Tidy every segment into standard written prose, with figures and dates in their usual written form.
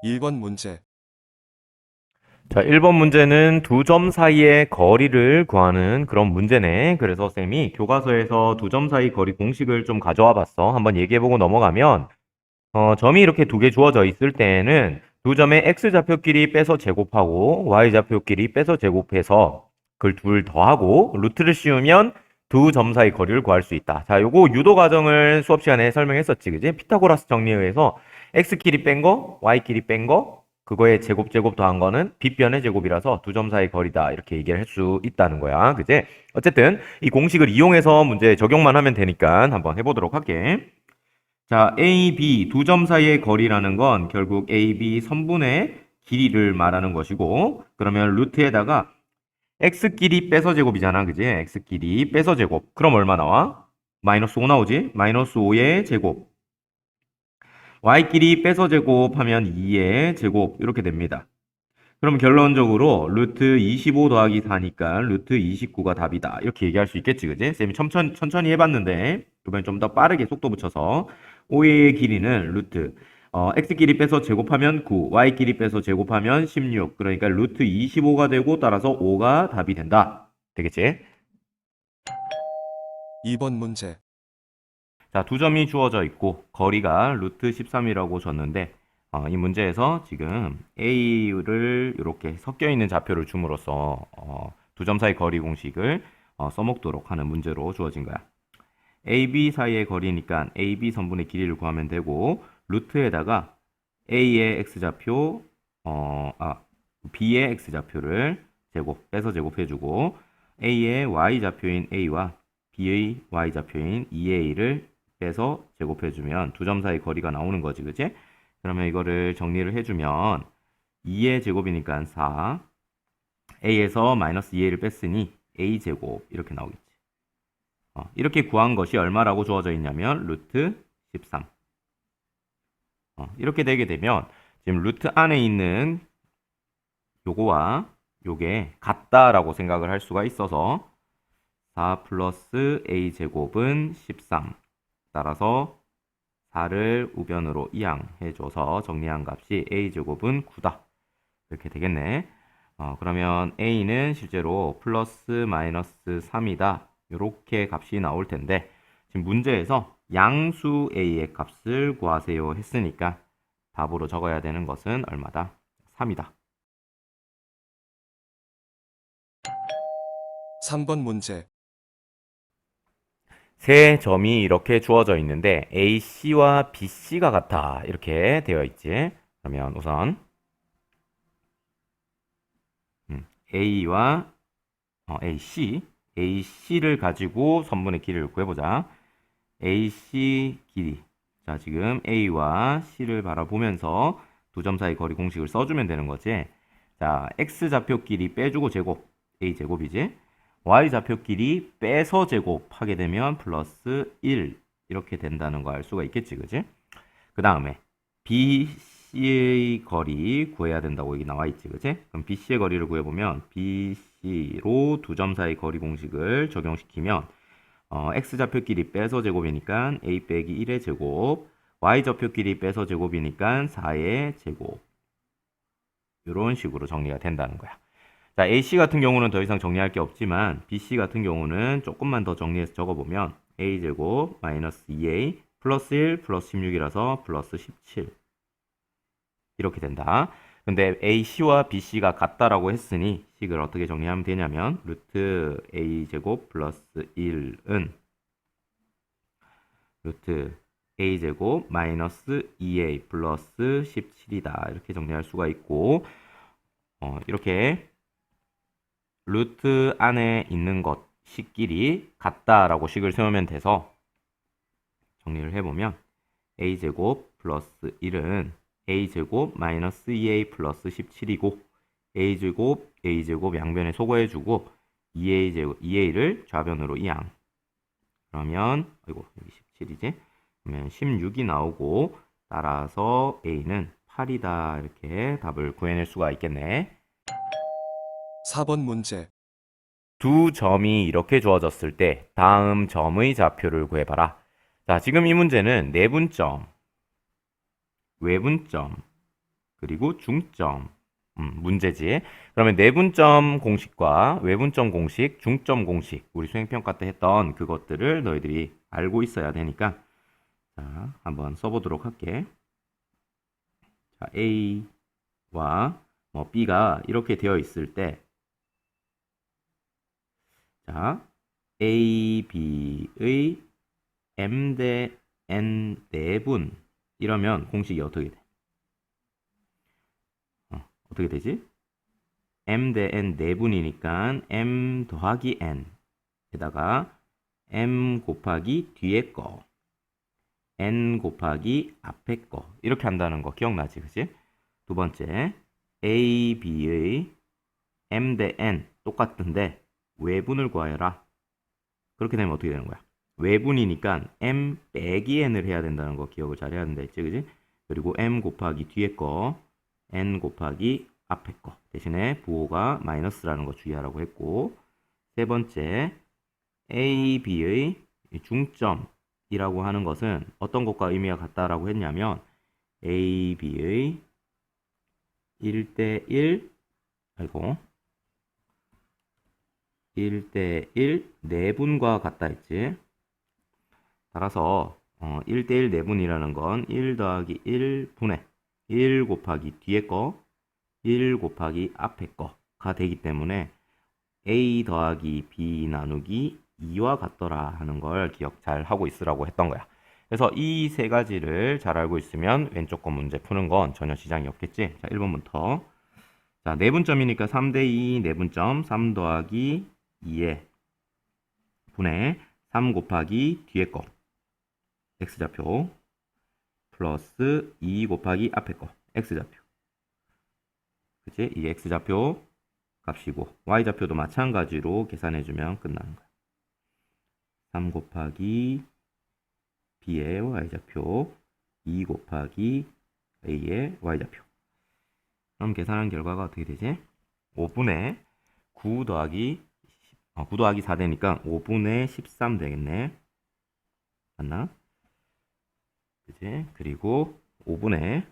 1번 문제. 자, 1번 문제는 두 점 사이의 거리를 구하는 그런 문제네. 그래서 쌤이 교과서에서 두 점 사이 거리 공식을 좀 가져와 봤어. 한번 얘기해보고 넘어가면, 점이 이렇게 두 개 주어져 있을 때에는 두 점의 x좌표끼리 빼서 제곱하고 y좌표끼리 빼서 제곱해서 그걸 둘 더하고 루트를 씌우면 두 점 사이 거리를 구할 수 있다. 자, 요거 유도 과정을 수업 시간에 설명했었지, 그지? 피타고라스 정리에 의해서 x끼리 뺀 거, y끼리 뺀 거, 그거의 제곱 더한 거는 빗변의 제곱이라서 두 점 사이 거리다. 이렇게 얘기를 할 수 있다는 거야. 그지? 어쨌든 이 공식을 이용해서 문제 적용만 하면 되니까 한번 해보도록 할게. 자, A, B 두 점 사이의 거리라는 건 결국 A, B 선분의 길이를 말하는 것이고, 그러면 루트에다가 x끼리 빼서 제곱이잖아. 그지? x끼리 빼서 제곱. 그럼 얼마 나와? 마이너스 5 나오지? 마이너스 5의 제곱. y끼리 빼서 제곱하면 2의 제곱. 이렇게 됩니다. 그럼 결론적으로 루트 25 더하기 4니까 루트 29가 답이다. 이렇게 얘기할 수 있겠지, 그지? 쌤이 천천히 해봤는데 이번엔 좀 더 빠르게 속도 붙여서 5의 길이는 루트 x끼리 빼서 제곱하면 9, y끼리 빼서 제곱하면 16. 그러니까 루트 25가 되고 따라서 5가 답이 된다. 되겠지? 2번 문제. 자, 두 점이 주어져 있고 거리가 루트 13이라고 줬는데 이 문제에서 지금 A를 이렇게 섞여 있는 좌표를 줌으로써 두 점 사이 거리 공식을 써먹도록 하는 문제로 주어진 거야. AB 사이의 거리니까 AB 선분의 길이를 구하면 되고 루트에다가 A의 x좌표 B의 x좌표를 빼서 제곱해주고 A의 y좌표인 A와 B의 y좌표인 2A를 빼서 제곱해주면 두 점 사이 거리가 나오는 거지, 그치? 그러면 이거를 정리를 해주면 2의 제곱이니까 4, A에서 마이너스 2A를 뺐으니 A제곱 이렇게 나오겠지. 이렇게 구한 것이 얼마라고 주어져 있냐면 루트 13. 이렇게 되게 되면 지금 루트 안에 있는 요거와 요게 같다라고 생각을 할 수가 있어서 4 플러스 A제곱은 13. 따라서 4를 우변으로 이항해줘서 정리한 값이 A제곱은 9다. 이렇게 되겠네. 그러면 A는 실제로 플러스 마이너스 3이다. 이렇게 값이 나올 텐데 지금 문제에서 양수 A의 값을 구하세요 했으니까 답으로 적어야 되는 것은 얼마다? 3이다. 3번 문제. 세 점이 이렇게 주어져 있는데 AC와 BC가 같아. 이렇게 되어 있지. 그러면 우선 A와 AC를 가지고 선분의 길이를 구해보자. AC 길이. 자, 지금 A와 C를 바라보면서 두 점 사이 거리 공식을 써주면 되는 거지. 자, X좌표 길이 빼주고 제곱. A제곱이지. Y좌표 길이 빼서 제곱하게 되면 플러스 1. 이렇게 된다는 거 알 수가 있겠지, 그지? 그 다음에 BC의 거리 구해야 된다고 여기 나와 있지, 그지? 그럼 BC의 거리를 구해보면 BC로 두 점 사이 거리 공식을 적용시키면 x좌표끼리 빼서 제곱이니까 a 빼기 1의 제곱, y좌표끼리 빼서 제곱이니까 4의 제곱. 이런 식으로 정리가 된다는 거야. 자, AC 같은 경우는 더 이상 정리할 게 없지만 BC 같은 경우는 조금만 더 정리해서 적어보면 a제곱 마이너스 2a 플러스 1 플러스 16이라서 플러스 17 이렇게 된다. 근데 AC와 BC가 같다라고 했으니 식을 어떻게 정리하면 되냐면 루트 A제곱 플러스 1은 루트 A제곱 마이너스 2A 플러스 17이다. 이렇게 정리할 수가 있고 이렇게 루트 안에 있는 것 식끼리 같다라고 식을 세우면 돼서 정리를 해보면 A제곱 플러스 1은 A제곱 마이너스 2A 플러스 17이고 A제곱 양변에 소거해주고 2A를 좌변으로 이항. 그러면 여기 17이지? 그러면 16이 나오고 따라서 A는 8이다. 이렇게 답을 구해낼 수가 있겠네. 4번 문제. 두 점이 이렇게 주어졌을 때 다음 점의 좌표를 구해봐라. 자, 지금 이 문제는 내분점, 외분점, 그리고 중점. 문제지. 그러면 내분점 공식과 외분점 공식, 중점 공식, 우리 수행평가 때 했던 그것들을 너희들이 알고 있어야 되니까, 자, 한번 써보도록 할게. 자, A와 뭐 B가 이렇게 되어 있을 때, 자, A, B의 M 대 N 내분, 이러면 공식이 어떻게 돼? 어떻게 되지? M 대 N 내분이니까 M 더하기 N 에다가 M 곱하기 뒤에 거 N 곱하기 앞에 거 이렇게 한다는 거 기억나지? 그치? 두 번째 A, B의 M 대 N 똑같은데 외분을 구하여라. 그렇게 되면 어떻게 되는 거야? 외분이니까 M 빼기 N을 해야 된다는 거 기억을 잘 해야 된다 했지? 그치? 그리고 M 곱하기 뒤에 거 N 곱하기 앞에 거 대신에 부호가 마이너스라는 거 주의하라고 했고, 세 번째 A, B의 중점이라고 하는 것은 어떤 것과 의미가 같다라고 했냐면 A, B의 1대1 1대1 내분과 같다 했지. 따라서 1대1 내분이라는 건 1 더하기 1분의 1 곱하기 뒤에 거 1 곱하기 앞에 거가 되기 때문에 A 더하기 B 나누기 2와 같더라 하는 걸 기억 잘 하고 있으라고 했던 거야. 그래서 이 세 가지를 잘 알고 있으면 왼쪽 거 문제 푸는 건 전혀 지장이 없겠지. 자, 1번부터. 자, 내분점이니까 3대2 내분점 3 더하기 2에 분의 3 곱하기 뒤에 거 x좌표 플러스 2 곱하기 앞에 거 x좌표. 그치? 이게 x좌표 값이고 y좌표도 마찬가지로 계산해주면 끝나는 거야. 3 곱하기 b의 y좌표 2 곱하기 a의 y좌표. 그럼 계산한 결과가 어떻게 되지? 5분의 9 더하기 9 더하기 4 되니까 5분의 13 되겠네. 맞나? 그치? 그리고 5분의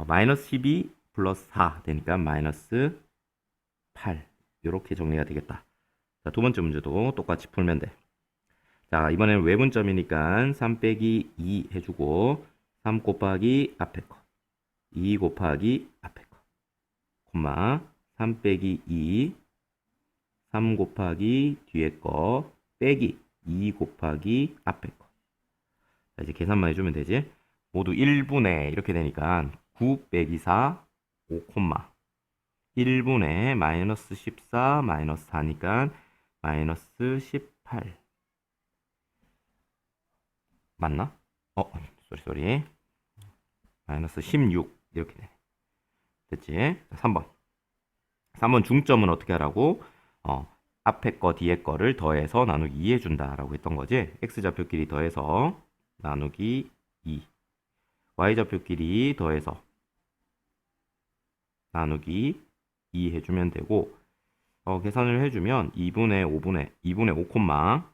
마이너스 12 플러스 4 되니까 마이너스 8 이렇게 정리가 되겠다. 자, 두 번째 문제도 똑같이 풀면 돼. 자, 이번에는 외분점이니까 3 빼기 2 해주고 3 곱하기 앞에 거 2 곱하기 앞에 거 콤마 3 빼기 2 3 곱하기 뒤에 거 빼기 2 곱하기 앞에 거. 자, 이제 계산만 해주면 되지. 모두 1분의 이렇게 되니까 9 빼기 4 5 콤마 1분의 마이너스 14 마이너스 4니까 마이너스 18 맞나? 쏘리 마이너스 16 이렇게 돼. 됐지? 3번 중점은 어떻게 하라고? 앞에 거 뒤에 거를 더해서 나누기 2 해준다 라고 했던 거지. x좌표끼리 더해서 나누기 2 y좌표끼리 더해서 나누기 2 해주면 되고, 계산을 해주면 2분의 5 콤마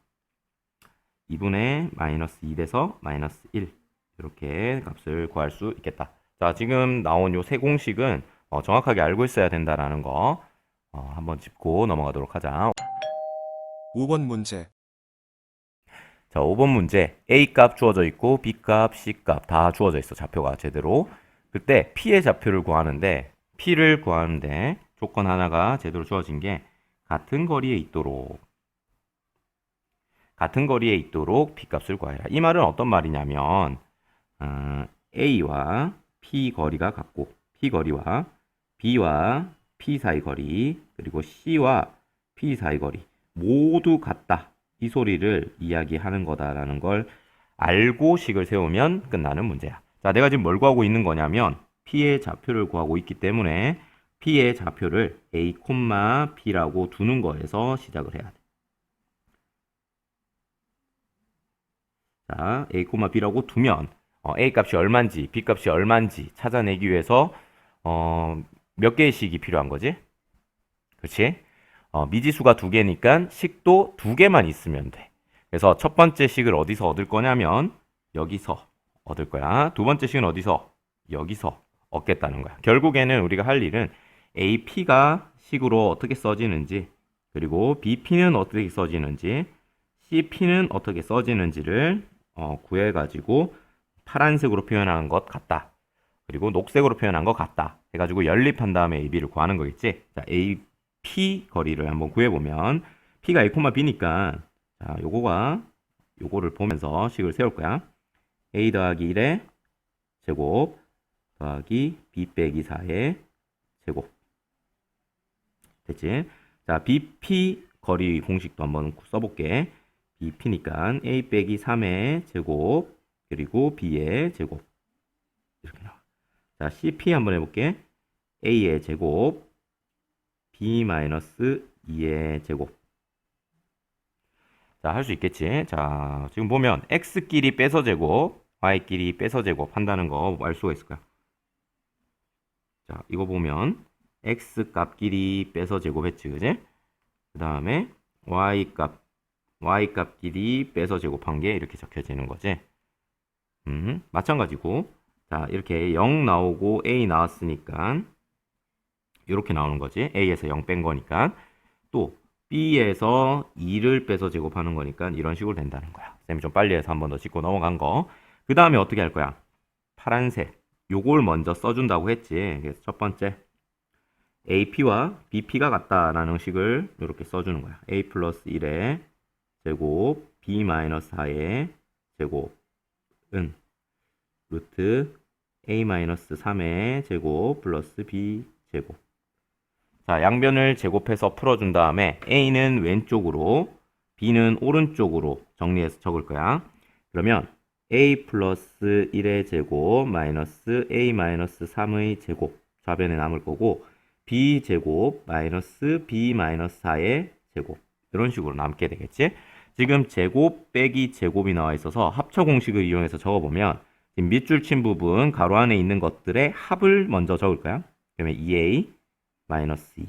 2분의 마이너스 2 돼서 마이너스 1 이렇게 값을 구할 수 있겠다. 자, 지금 나온 요 세 공식은 정확하게 알고 있어야 된다라는 거 한번 짚고 넘어가도록 하자. 5번 문제. 자, 5번 문제. A 값 주어져 있고 B 값, C 값 다 주어져 있어. 좌표가 제대로. 그때 P의 좌표를 구하는데 P를 구하는데 조건 하나가 제대로 주어진 게 같은 거리에 있도록 P 값을 구하라. 이 말은 어떤 말이냐면 A와 P 거리가 같고 P 거리와 B와 P 사이 거리 그리고 C와 P 사이 거리 모두 같다. 이 소리를 이야기하는 거다라는 걸 알고 식을 세우면 끝나는 문제야. 자, 내가 지금 뭘 구하고 있는 거냐면 P의 좌표를 구하고 있기 때문에 P의 좌표를 A, P라고 두는 거에서 시작을 해야 돼. 자, A, B라고 두면 A 값이 얼마인지 B 값이 얼마인지 찾아내기 위해서 몇 개의 식이 필요한 거지? 그렇지? 미지수가 2개니까 식도 2개만 있으면 돼. 그래서 첫 번째 식을 어디서 얻을 거냐면 여기서 얻을 거야. 두 번째 식은 어디서? 여기서 얻겠다는 거야. 결국에는 우리가 할 일은 AP가 식으로 어떻게 써지는지, 그리고 BP는 어떻게 써지는지, CP는 어떻게 써지는지를 구해가지고 파란색으로 표현한 것 같다. 그리고 녹색으로 표현한 것 같다. 해가지고 연립한 다음에 AB를 구하는 거겠지. 자, AP 거리를 한번 구해보면 P가 A, B니까 자, 요거를 보면서 식을 세울 거야. A 더하기 1의 제곱 더하기 B 빼기 4의 제곱. 됐지? 자, BP 거리 공식도 한번 써볼게. BP니까 A 빼기 3의 제곱 그리고 B의 제곱 이렇게 나와. 자, CP 한번 해볼게. A의 제곱 B 마이너스 2의 제곱. 자, 할 수 있겠지? 자, 지금 보면 X끼리 빼서 제곱, Y끼리 빼서 제곱 한다는 거 알 수가 있을 거야. 자, 이거 보면 X 값끼리 빼서 제곱했지, 그지? 그 다음에 Y 값끼리 빼서 제곱한 게 이렇게 적혀지는 거지. 마찬가지고, 자, 이렇게 0 나오고 A 나왔으니까 이렇게 나오는 거지. A에서 0 뺀 거니까. 또 B에서 2를 빼서 제곱하는 거니까 이런 식으로 된다는 거야. 쌤이 좀 빨리 해서 한 번 더 짚고 넘어간 거. 그 다음에 어떻게 할 거야? 파란색. 요걸 먼저 써준다고 했지. 그래서 첫 번째. AP와 BP가 같다라는 식을 이렇게 써주는 거야. A 플러스 1의 제곱, B 마이너스 4의 제곱은 루트 A 마이너스 3의 제곱 플러스 B 제곱. 자, 양변을 제곱해서 풀어준 다음에 A는 왼쪽으로, B는 오른쪽으로 정리해서 적을 거야. 그러면 A 플러스 1의 제곱 마이너스 A 마이너스 3의 제곱 좌변에 남을 거고 B 제곱 마이너스 B 마이너스 4의 제곱 이런 식으로 남게 되겠지. 지금 제곱 빼기 제곱이 나와 있어서 합쳐 공식을 이용해서 적어보면 지금 밑줄 친 부분 가로 안에 있는 것들의 합을 먼저 적을 거야. 그러면 2A 마이너스 2.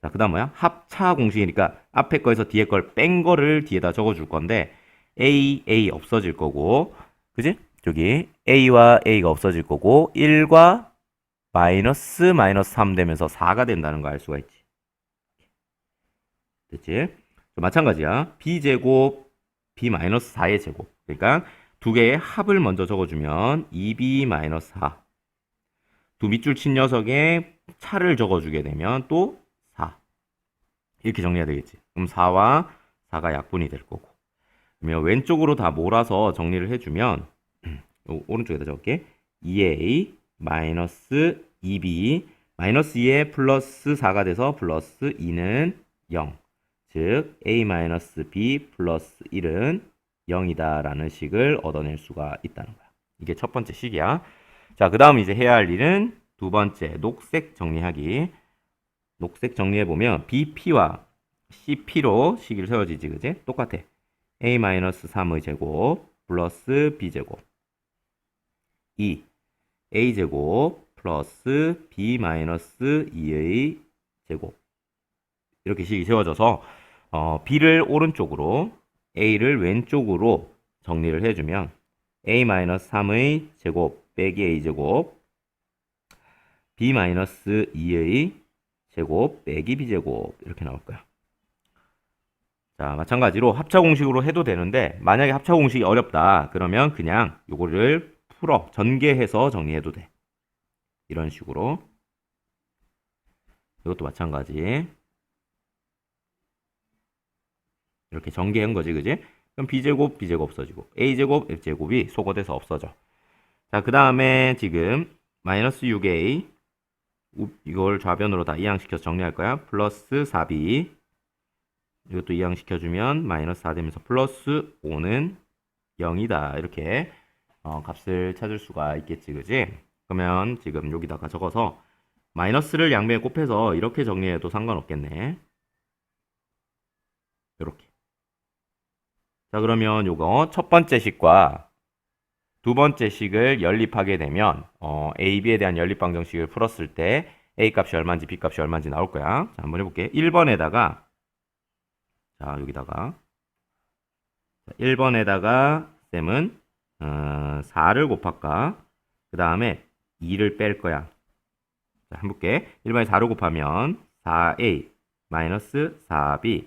자, 그 다음 뭐야? 합차 공식이니까 앞에 거에서 뒤에 걸 뺀 거를 뒤에다 적어줄 건데 A 없어질 거고, 그지? 저기 A와 A가 없어질 거고 1과 마이너스 3 되면서 4가 된다는 거 알 수가 있지. 됐지? 마찬가지야. B제곱 B 마이너스 4의 제곱. 그러니까 두 개의 합을 먼저 적어주면 2B 마이너스 4. 두 밑줄 친 녀석의 차를 적어주게 되면 또 4. 이렇게 정리해야 되겠지. 그럼 4와 4가 약분이 될 거고. 그러면 왼쪽으로 다 몰아서 정리를 해주면 오른쪽에다 적을게. 2A 마이너스 2B 마이너스 2에 플러스 4가 돼서 플러스 2는 0. 즉 A 마이너스 B 플러스 1은 0이다 라는 식을 얻어낼 수가 있다는 거야. 이게 첫 번째 식이야. 자, 그 다음 이제 해야 할 일은 두 번째 녹색 정리하기. 녹색 정리해보면 BP와 CP로 식이 세워지지, 그지? 똑같아. A-3의 제곱 플러스 B제곱 2 A제곱 플러스 B-2의 제곱 이렇게 식이 세워져서 B를 오른쪽으로 A를 왼쪽으로 정리를 해주면 A-3의 제곱 빼기 A제곱 B-2의 제곱 빼기 B제곱 이렇게 나올 거야. 자, 마찬가지로 합차 공식으로 해도 되는데 만약에 합차 공식이 어렵다 그러면 그냥 요거를 풀어 전개해서 정리해도 돼. 이런 식으로. 이것도 마찬가지. 이렇게 전개한 거지, 그지? 그럼 B제곱, B제곱 없어지고 A제곱, F제곱이 소거돼서 없어져. 자, 그 다음에 지금 마이너스 6A 이걸 좌변으로 다 이항시켜서 정리할 거야. 플러스 4B 이것도 이항시켜주면 마이너스 4 되면서 플러스 5는 0이다. 이렇게 값을 찾을 수가 있겠지, 그지? 그러면 지금 여기다가 적어서 마이너스를 양변에 곱해서 이렇게 정리해도 상관없겠네. 이렇게. 자, 그러면 요거 첫 번째 식과 두 번째 식을 연립하게 되면 A, B에 대한 연립 방정식을 풀었을 때 A 값이 얼마인지 B 값이 얼마인지 나올 거야. 자, 한번 해볼게. 1번에다가 자, 여기다가 1번에다가 쌤은 4를 곱할까? 그 다음에 2를 뺄 거야. 자, 한번 볼게. 1번에 4로 곱하면 4a 마이너스 4b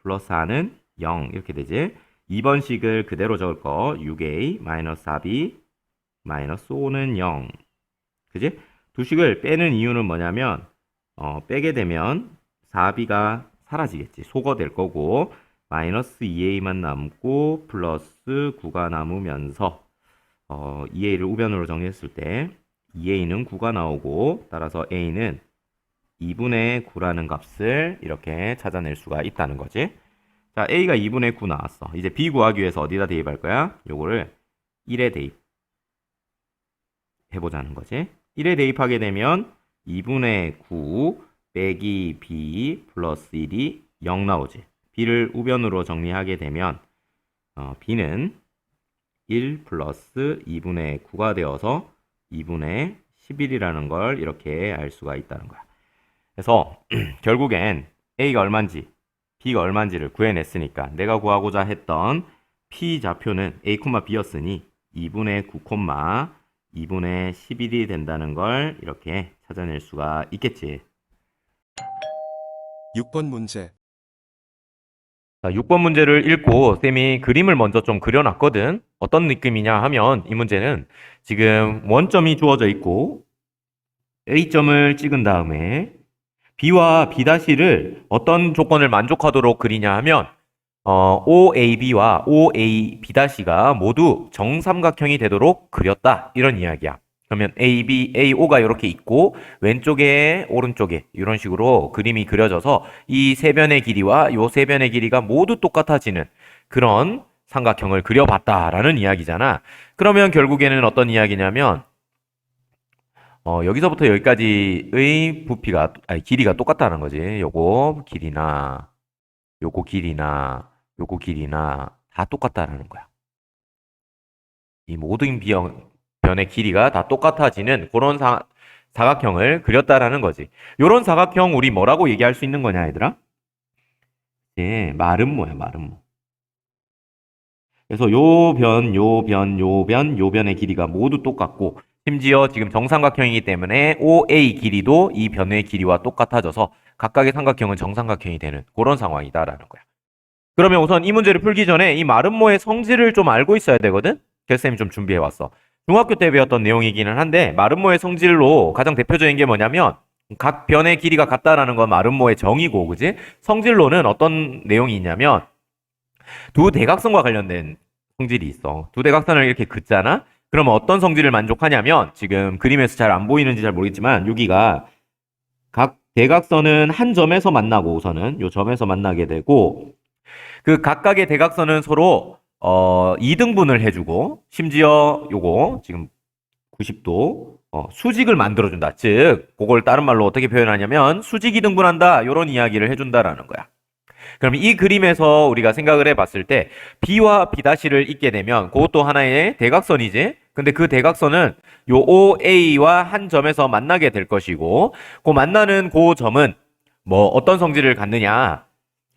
플러스 4는 0 이렇게 되지. 2번식을 그대로 적을 거 6a 마이너스 4b 마이너스 5는 0. 그지? 두 식을 빼는 이유는 뭐냐면 빼게 되면 4b가 사라지겠지. 소거될 거고 마이너스 2a만 남고 플러스 9가 남으면서 2a를 우변으로 정리했을 때 2a는 9가 나오고 따라서 a는 2분의 9라는 값을 이렇게 찾아낼 수가 있다는 거지. 자, a가 2분의 9 나왔어. 이제 b 구하기 위해서 어디다 대입할 거야? 요거를 1에 대입해보자는 거지. 1에 대입하게 되면 2분의 9 빼기 b 플러스 1이 0 나오지. b를 우변으로 정리하게 되면 b는 1 플러스 2분의 9가 되어서 2분의 11이라는 걸 이렇게 알 수가 있다는 거야. 그래서 결국엔 a가 얼마인지 b가 얼마인지를 구해냈으니까 내가 구하고자 했던 p 좌표는 a, b였으니 2분의 9, 2분의 11이 된다는 걸 이렇게 찾아낼 수가 있겠지. 6번 문제. 자, 6번 문제를 읽고 쌤이 그림을 먼저 좀 그려놨거든. 어떤 느낌이냐 하면 이 문제는 지금 원점이 주어져 있고 A점을 찍은 다음에 B와 B'를 어떤 조건을 만족하도록 그리냐 하면 OAB와 OAB'가 모두 정삼각형이 되도록 그렸다. 이런 이야기야. 그러면 AB, AO가 이렇게 있고 왼쪽에 오른쪽에 이런 식으로 그림이 그려져서 이 세 변의 길이와 요 세 변의 길이가 모두 똑같아지는 그런 삼각형을 그려봤다라는 이야기잖아. 그러면 결국에는 어떤 이야기냐면 여기서부터 여기까지의 길이가 똑같다는 거지. 요거 길이나 요거 길이나 요거 길이나 다 똑같다라는 거야. 이 모든 변의 길이가 다 똑같아지는 그런 사각형을 그렸다라는 거지. 요런 사각형 우리 뭐라고 얘기할 수 있는 거냐, 얘들아? 예, 마름모야, 마름모. 그래서 요 변, 요 변, 요 변, 요 변의 길이가 모두 똑같고 심지어 지금 정삼각형이기 때문에 OA 길이도 이 변의 길이와 똑같아져서 각각의 삼각형은 정삼각형이 되는 그런 상황이다라는 거야. 그러면 우선 이 문제를 풀기 전에 이 마름모의 성질을 좀 알고 있어야 되거든? 그래서 쌤이 좀 준비해왔어. 중학교 때 배웠던 내용이기는 한데 마름모의 성질로 가장 대표적인 게 뭐냐면 각 변의 길이가 같다라는 건 마름모의 정의고, 그지? 성질로는 어떤 내용이 있냐면 두 대각선과 관련된 성질이 있어. 두 대각선을 이렇게 긋잖아? 그러면 어떤 성질을 만족하냐면 지금 그림에서 잘 안 보이는지 잘 모르겠지만 여기가 각 대각선은 한 점에서 만나고 우선은 요 점에서 만나게 되고 그 각각의 대각선은 서로 2등분을 해주고 심지어 요거 지금 90도 수직을 만들어준다. 즉 그걸 다른 말로 어떻게 표현하냐면 수직 2등분한다. 요런 이야기를 해준다라는 거야. 그럼 이 그림에서 우리가 생각을 해봤을 때 B와 B'를 잇게 되면 그것도 하나의 대각선이지. 근데 그 대각선은 요 OA와 한 점에서 만나게 될 것이고 그 만나는 그 점은 뭐 어떤 성질을 갖느냐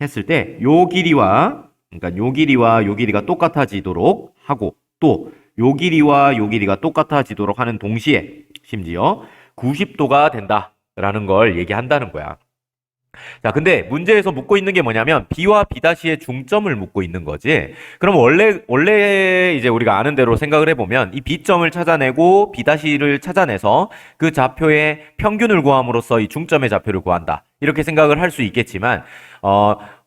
했을 때 요 길이와 그러니까 요 길이와 요 길이가 똑같아지도록 하고 또 요 길이와 요 길이가 똑같아지도록 하는 동시에 심지어 90도가 된다라는 걸 얘기한다는 거야. 자, 근데 문제에서 묻고 있는 게 뭐냐면 B와 B'의 중점을 묻고 있는 거지. 그럼 원래 이제 우리가 아는 대로 생각을 해보면 이 B점을 찾아내고 B'를 찾아내서 그 좌표의 평균을 구함으로써 이 중점의 좌표를 구한다. 이렇게 생각을 할 수 있겠지만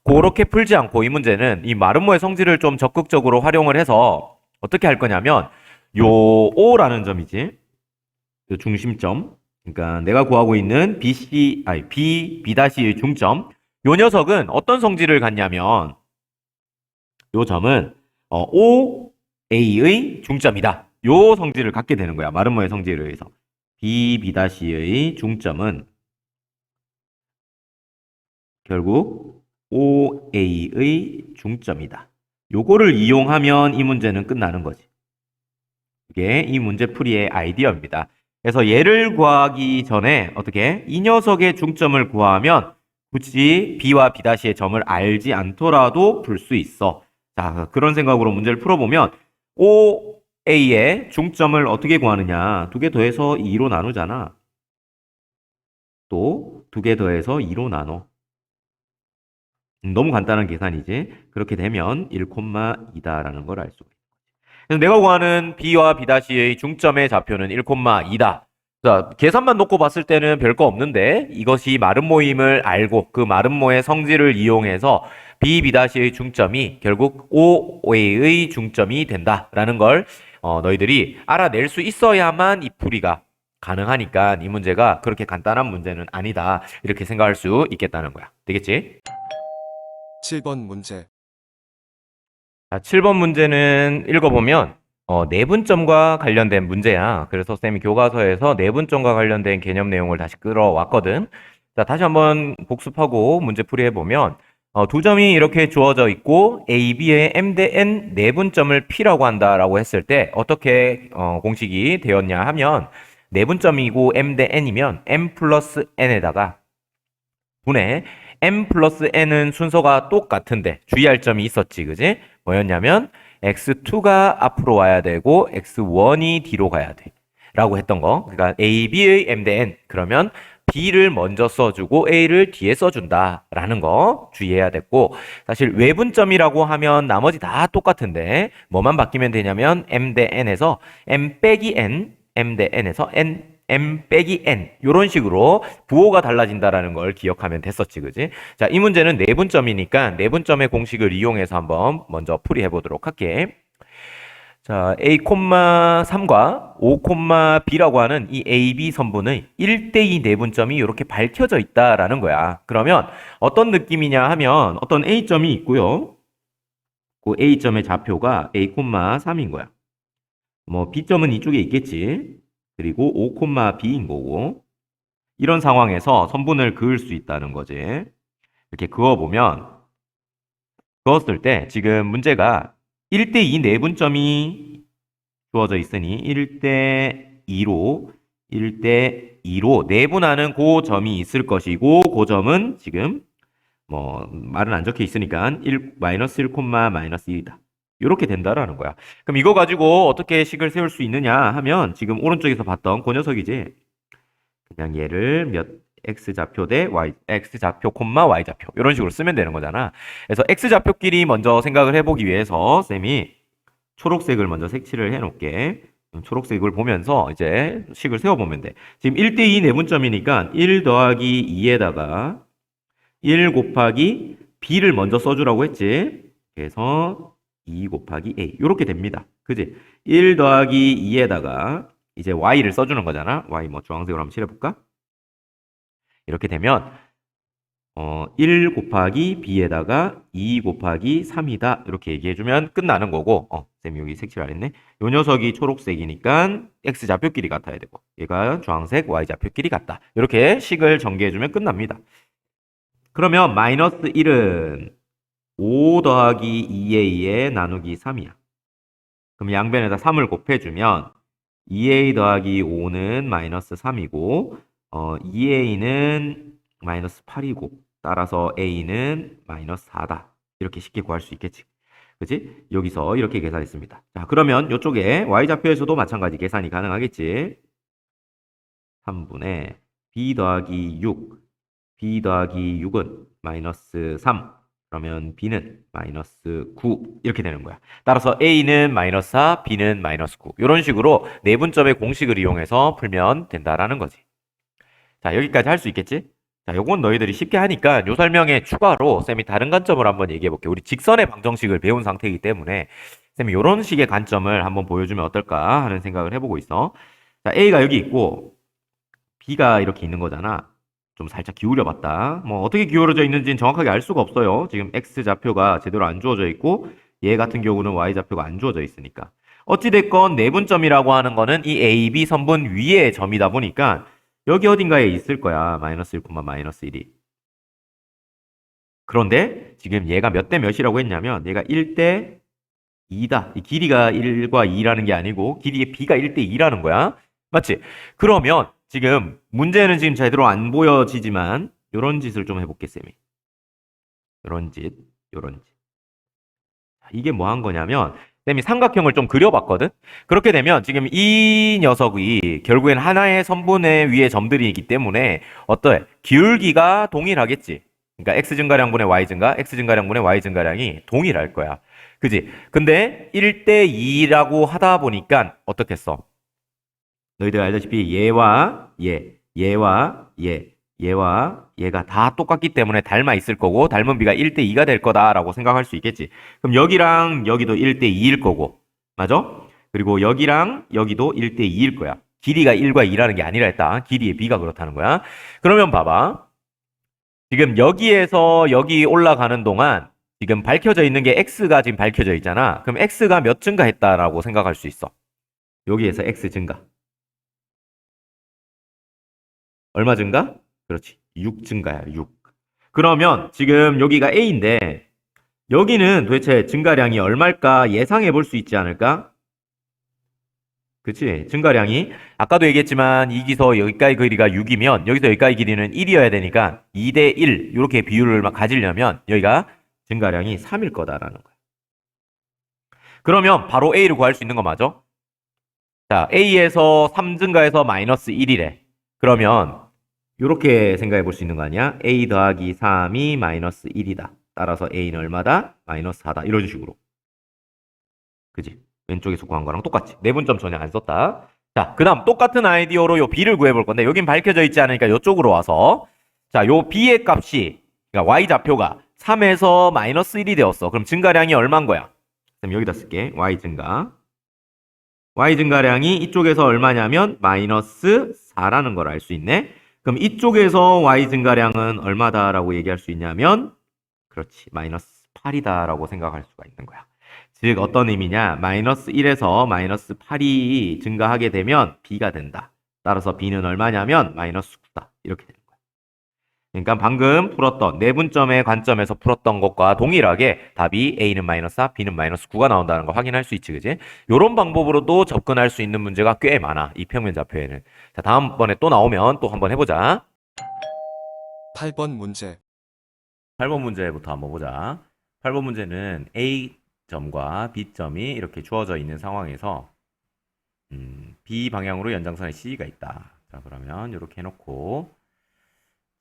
그렇게 풀지 않고 이 문제는 이 마름모의 성질을 좀 적극적으로 활용을 해서 어떻게 할 거냐면 요 O라는 점이지. 요 중심점. 그러니까 내가 구하고 있는 B'의 중점. 요 녀석은 어떤 성질을 갖냐면 요 점은 OA의 중점이다. 요 성질을 갖게 되는 거야. 마름모의 성질에 의해서. B'의 중점은 결국 OA의 중점이다. 요거를 이용하면 이 문제는 끝나는 거지. 이게 이 문제 풀이의 아이디어입니다. 그래서 얘를 구하기 전에 어떻게 이 녀석의 중점을 구하면 굳이 B와 B'의 점을 알지 않더라도 풀 수 있어. 자, 그런 생각으로 문제를 풀어보면 A의 중점을 어떻게 구하느냐? 2개 더해서 2로 나누잖아. 또 2개 더해서 2로 나눠. 너무 간단한 계산이지. 그렇게 되면 1,2다라는 걸 알 수가 있어. 그래서 내가 구하는 B와 B'의 중점의 좌표는 1,2다. 자, 계산만 놓고 봤을 때는 별거 없는데 이것이 마름모임을 알고 그 마름모의 성질을 이용해서 B, B'의 중점이 결국 OA의 중점이 된다라는 걸 너희들이 알아낼 수 있어야만 이 풀이가 가능하니까 이 문제가 그렇게 간단한 문제는 아니다. 이렇게 생각할 수 있겠다는 거야. 되겠지? 7번 문제. 자, 7번 문제는 읽어보면 내분점과 관련된 문제야. 그래서 쌤이 교과서에서 내분점과 관련된 개념 내용을 다시 끌어왔거든. 자, 다시 한번 복습하고 문제 풀이해보면 2점이 이렇게 주어져 있고 A, B의 M 대 N 내분점을 P라고 한다라고 했을 때 어떻게 공식이 되었냐 하면 내분점이고 M 대 N이면 M 플러스 N에다가 분의 M 플러스 N은 순서가 똑같은데 주의할 점이 있었지, 그지? 뭐였냐면 X2가 앞으로 와야 되고 X1이 뒤로 가야 돼 라고 했던 거. 그러니까 A, B의 M 대 N 그러면 B를 먼저 써주고 A를 뒤에 써준다 라는 거 주의해야 됐고, 사실 외분점이라고 하면 나머지 다 똑같은데 뭐만 바뀌면 되냐면 M 대 N에서 M 빼기 N, M 대 N에서 N M 빼기 N 이런 식으로 부호가 달라진다라는 걸 기억하면 됐었지, 그지? 자, 이 문제는 내분점이니까 내분점의 공식을 이용해서 한번 먼저 풀이해 보도록 할게. 자, A, 3과 5, B라고 하는 이 A, B 선분의 1대2 내분점이 이렇게 밝혀져 있다라는 거야. 그러면 어떤 느낌이냐 하면 어떤 A점이 있고요. 그 A점의 좌표가 A, 3인 거야. 뭐 B점은 이쪽에 있겠지. 그리고 5, B인 거고. 이런 상황에서 선분을 그을 수 있다는 거지. 이렇게 그어보면 그었을 때 지금 문제가 1대2 내분점이 주어져 있으니 1대2로 내분하는 그 점이 있을 것이고 그 점은 지금 뭐 말은 안 적혀 있으니까 1, 1,-1이다. 이렇게 된다라는 거야. 그럼 이거 가지고 어떻게 식을 세울 수 있느냐 하면 지금 오른쪽에서 봤던 그 녀석이지. 그냥 얘를 X좌표 대 X좌표, Y좌표 이런 식으로 쓰면 되는 거잖아. 그래서 X좌표끼리 먼저 생각을 해보기 위해서 쌤이 초록색을 먼저 색칠을 해놓을게. 초록색을 보면서 이제 식을 세워보면 돼. 지금 1대2 내분점이니까 1 더하기 2에다가 1 곱하기 B를 먼저 써주라고 했지. 그래서 2 곱하기 A 이렇게 됩니다. 그지? 1 더하기 2에다가 이제 Y를 써주는 거잖아. Y 뭐 주황색으로 한번 칠해볼까? 이렇게 되면 1 곱하기 B에다가 2 곱하기 3이다. 이렇게 얘기해주면 끝나는 거고, 쌤이 여기 색칠 안 했네. 요 녀석이 초록색이니까 X좌표끼리 같아야 되고, 얘가 주황색 Y좌표끼리 같다. 이렇게 식을 전개해주면 끝납니다. 그러면 마이너스 1은 5 더하기 2A에 나누기 3이야. 그럼 양변에다 3을 곱해주면 2A 더하기 5는 마이너스 3이고 2A는 마이너스 8이고 따라서 A는 마이너스 4다. 이렇게 쉽게 구할 수 있겠지. 그치? 여기서 이렇게 계산했습니다. 자, 그러면 이쪽에 Y좌표에서도 마찬가지 계산이 가능하겠지. 3분의 B 더하기 6. B 더하기 6은 마이너스 3. 그러면 B는 마이너스 9 이렇게 되는 거야. 따라서 A는 마이너스 4, B는 마이너스 9 이런 식으로 내분점의 공식을 이용해서 풀면 된다라는 거지. 자, 여기까지 할 수 있겠지? 자, 요건 너희들이 쉽게 하니까 요 설명에 추가로 쌤이 다른 관점을 한번 얘기해 볼게. 우리 직선의 방정식을 배운 상태이기 때문에 쌤이 요런 식의 관점을 한번 보여주면 어떨까 하는 생각을 해보고 있어. 자, A가 여기 있고 B가 이렇게 있는 거잖아. 좀 살짝 기울여 봤다. 뭐 어떻게 기울어져 있는지는 정확하게 알 수가 없어요. 지금 X좌표가 제대로 안 주어져 있고 얘 같은 경우는 Y좌표가 안 주어져 있으니까. 어찌됐건 내분점이라고 하는 거는 이 AB 선분 위에 점이다 보니까 여기 어딘가에 있을 거야. 마이너스 1, 마이너스 1이. 그런데 지금 얘가 몇 대 몇이라고 했냐면 얘가 1대 2다. 이 길이가 1과 2라는 게 아니고 길이의 B가 1대 2라는 거야. 맞지? 그러면 지금 문제는 지금 제대로 안 보여지지만 요런 짓을 좀 해볼게, 쌤이. 요런 짓. 이게 뭐 한 거냐면 쌤이 삼각형을 좀 그려봤거든? 그렇게 되면 지금 이 녀석이 결국엔 하나의 선분의 위에 점들이 있기 때문에 어떠해? 기울기가 동일하겠지. 그러니까 x 증가량분의 y 증가, x 증가량분의 y 증가량이 동일할 거야. 그지? 근데 1대 2라고 하다 보니까 어떻겠어? 너희들 알다시피 얘와 얘와 얘와 얘가 다 똑같기 때문에 닮아 있을 거고 닮은 비가 1대 2가 될 거다라고 생각할 수 있겠지. 그럼 여기랑 여기도 1대 2일 거고. 맞아? 그리고 여기랑 여기도 1대 2일 거야. 길이가 1과 2라는 게 아니라 했다. 길이의 비가 그렇다는 거야. 그러면 봐봐. 지금 여기에서 여기 올라가는 동안 지금 밝혀져 있는 게 x가 지금 밝혀져 있잖아. 그럼 x가 몇 증가했다라고 생각할 수 있어. 여기에서 x 증가. 얼마 증가? 그렇지. 6 증가야, 6. 그러면 지금 여기가 A인데 여기는 도대체 증가량이 얼마일까 예상해 볼 수 있지 않을까? 그치? 증가량이 아까도 얘기했지만 여기서 여기까지 길이가 6이면 여기서 여기까지 길이는 1이어야 되니까 2대 1 이렇게 비율을 막 가지려면 여기가 증가량이 3일 거다라는 거야. 그러면 바로 A를 구할 수 있는 거 맞아? 자, A에서 3 증가해서 마이너스 1이래. 그러면 이렇게 생각해 볼 수 있는 거 아니야? A 더하기 3이 마이너스 1이다. 따라서 A는 얼마다? 마이너스 4다. 이런 식으로. 그지? 왼쪽에서 구한 거랑 똑같지. 내분점 전혀 안 썼다. 자, 그 다음 똑같은 아이디어로 요 B를 구해볼 건데 여긴 밝혀져 있지 않으니까 이쪽으로 와서 자, 요 B의 값이 그러니까 Y 좌표가 3에서 마이너스 1이 되었어. 그럼 증가량이 얼마인 거야? 그럼 여기다 쓸게. Y 증가. Y 증가량이 이쪽에서 얼마냐면 마이너스 4라는 걸 알 수 있네. 그럼 이쪽에서 Y 증가량은 얼마다라고 얘기할 수 있냐면 그렇지. 마이너스 8이다라고 생각할 수가 있는 거야. 즉 어떤 의미냐? 마이너스 1에서 마이너스 8이 증가하게 되면 B가 된다. 따라서 B는 얼마냐면 마이너스 9다. 이렇게 되는 거야. 그러니까 방금 풀었던 내분점의 관점에서 풀었던 것과 동일하게 답이 A는 마이너스 4, B는 마이너스 9가 나온다는 거 확인할 수 있지, 그지? 이런 방법으로도 접근할 수 있는 문제가 꽤 많아. 이 평면 좌표에는. 자, 다음번에 또 나오면 또 한번 해보자. 8번 문제. 8번 문제부터 한번 보자. 8번 문제는 A점과 B점이 이렇게 주어져 있는 상황에서 B 방향으로 연장선에 C가 있다. 자, 그러면 이렇게 해놓고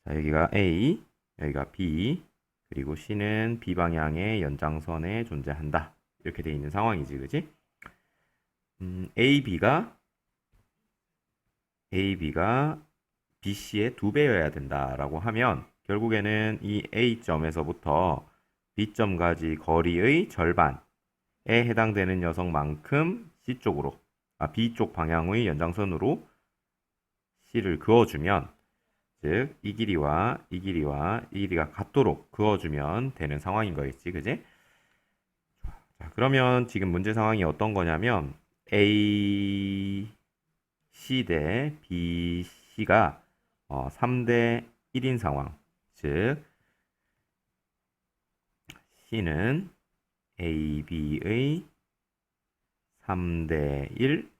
자, 여기가 A, 여기가 B, 그리고 C는 B 방향의 연장선에 존재한다. 이렇게 돼 있는 상황이지, 그지? AB가 BC의 2배여야 된다라고 하면 결국에는 이 A점에서부터 B점까지 거리의 절반에 해당되는 녀석만큼 C쪽으로, B쪽 방향의 연장선으로 C를 그어주면 즉, 이 길이와 이 길이와 이 길이가 같도록 그어주면 되는 상황인 거겠지, 그지? 자, 그러면 지금 문제 상황이 어떤 거냐면 A, C 대 B, C가 3대 1인 상황. 즉, C는 A, B의 3대 1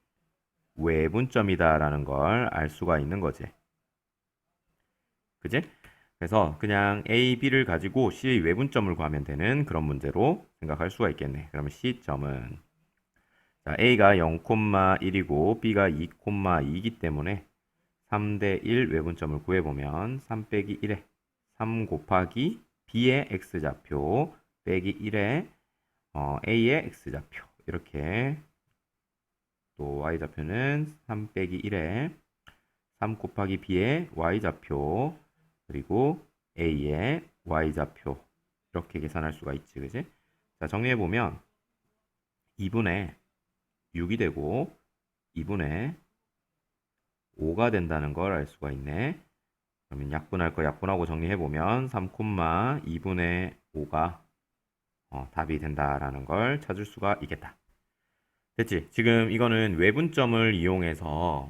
외분점이다라는 걸 알 수가 있는 거지. 그지? 그래서 그냥 A, B를 가지고 C의 외분점을 구하면 되는 그런 문제로 생각할 수가 있겠네. 그러면 C점은 자, A가 0,1이고 B가 2,2이기 때문에 3대 1 외분점을 구해보면 3 빼기 1에 3 곱하기 B의 X좌표 빼기 1에 A의 X좌표 이렇게 또 Y좌표는 3 빼기 1에 3 곱하기 B의 Y좌표 그리고 A의 Y좌표 이렇게 계산할 수가 있지, 그지? 자, 정리해보면 2분의 6이 되고 2분의 5가 된다는 걸 알 수가 있네. 그러면 약분할 거 약분하고 정리해보면 3,2분의 5가 답이 된다라는 걸 찾을 수가 있겠다. 됐지? 지금 이거는 외분점을 이용해서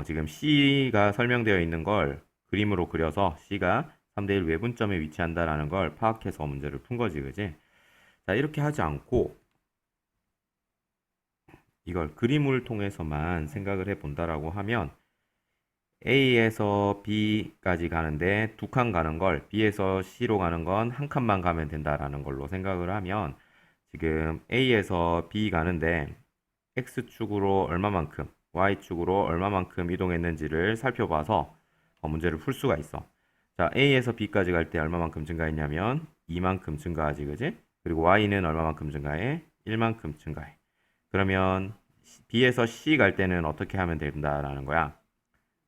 지금 C가 설명되어 있는 걸 그림으로 그려서 C가 3대 1 외분점에 위치한다라는 걸 파악해서 문제를 푼 거지, 그지? 자, 이렇게 하지 않고 이걸 그림을 통해서만 생각을 해 본다라고 하면 A에서 B까지 가는데 2칸 가는 걸 B에서 C로 가는 건 1칸만 가면 된다라는 걸로 생각을 하면 지금 A에서 B 가는데 X축으로 얼마만큼, Y축으로 얼마만큼 이동했는지를 살펴봐서 문제를 풀 수가 있어. 자, A에서 B까지 갈 때 얼마만큼 증가했냐면 2만큼 증가하지, 그지? 그리고 Y는 얼마만큼 증가해? 1만큼 증가해. 그러면 B에서 C 갈 때는 어떻게 하면 된다라는 거야.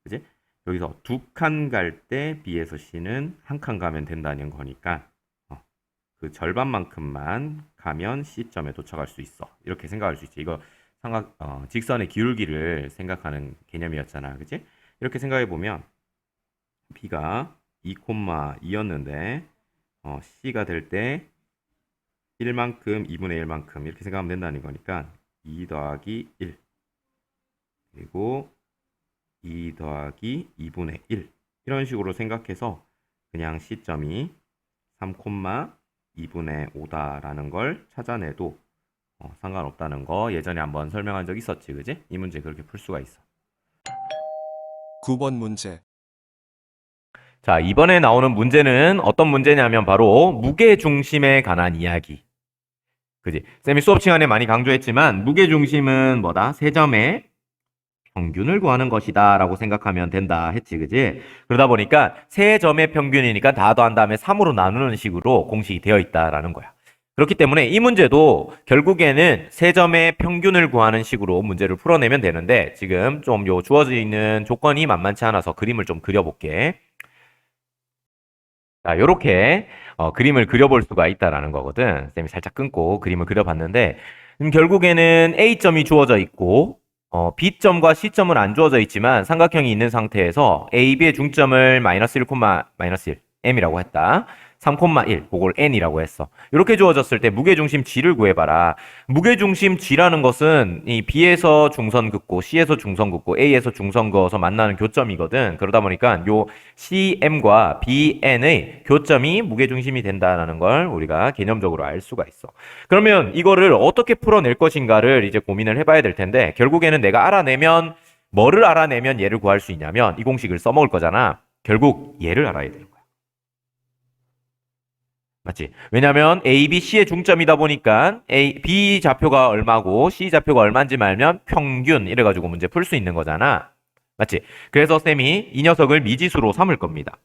그지? 여기서 두 칸 갈 때 B에서 C는 한 칸 가면 된다는 거니까 그 절반만큼만 가면 C점에 도착할 수 있어. 이렇게 생각할 수 있지. 이거 직선의 기울기를 생각하는 개념이었잖아. 그지? 이렇게 생각해 보면 B가 2,2였는데 C가 될 때 1만큼 2분의 1만큼 이렇게 생각하면 된다는 거니까 2 더하기 1 그리고 2 더하기 2분의 1 이런 식으로 생각해서 그냥 C점이 3,2분의 5다라는 걸 찾아내도 상관없다는 거 예전에 한번 설명한 적 있었지, 그지? 이 문제 그렇게 풀 수가 있어. 9번 문제. 자, 이번에 나오는 문제는 어떤 문제냐면 바로 무게중심에 관한 이야기. 그지? 쌤이 수업 시간에 많이 강조했지만 무게중심은 뭐다? 세 점의 평균을 구하는 것이다 라고 생각하면 된다 했지, 그지? 그러다 보니까 세 점의 평균이니까 다 더한 다음에 3으로 나누는 식으로 공식이 되어 있다라는 거야. 그렇기 때문에 이 문제도 결국에는 세 점의 평균을 구하는 식으로 문제를 풀어내면 되는데 지금 좀 요 주어져 있는 조건이 만만치 않아서 그림을 좀 그려볼게. 자, 요렇게 그림을 그려볼 수가 있다라는 거거든. 쌤이 살짝 끊고 그림을 그려봤는데 결국에는 A점이 주어져 있고 B점과 C점은 안 주어져 있지만 삼각형이 있는 상태에서 A, B의 중점을 마이너스 1, 마이너스 1, M이라고 했다. 3,1, 그걸 N이라고 했어. 이렇게 주어졌을 때 무게중심 G를 구해봐라. 무게중심 G라는 것은 이 B에서 중선 긋고 C에서 중선 긋고 A에서 중선 그어서 만나는 교점이거든. 그러다 보니까 요 CM과 BN의 교점이 무게중심이 된다는 걸 우리가 개념적으로 알 수가 있어. 그러면 이거를 어떻게 풀어낼 것인가를 이제 고민을 해봐야 될 텐데 결국에는 내가 알아내면 뭐를 알아내면 얘를 구할 수 있냐면 이 공식을 써먹을 거잖아. 결국 얘를 알아야 되는 거야. 맞지? 왜냐면 A, B, C의 중점이다 보니까 B 좌표가 얼마고 C 좌표가 얼마인지 말면 평균 이래가지고 문제 풀 수 있는 거잖아. 맞지? 그래서 쌤이 이 녀석을 미지수로 삼을 겁니다.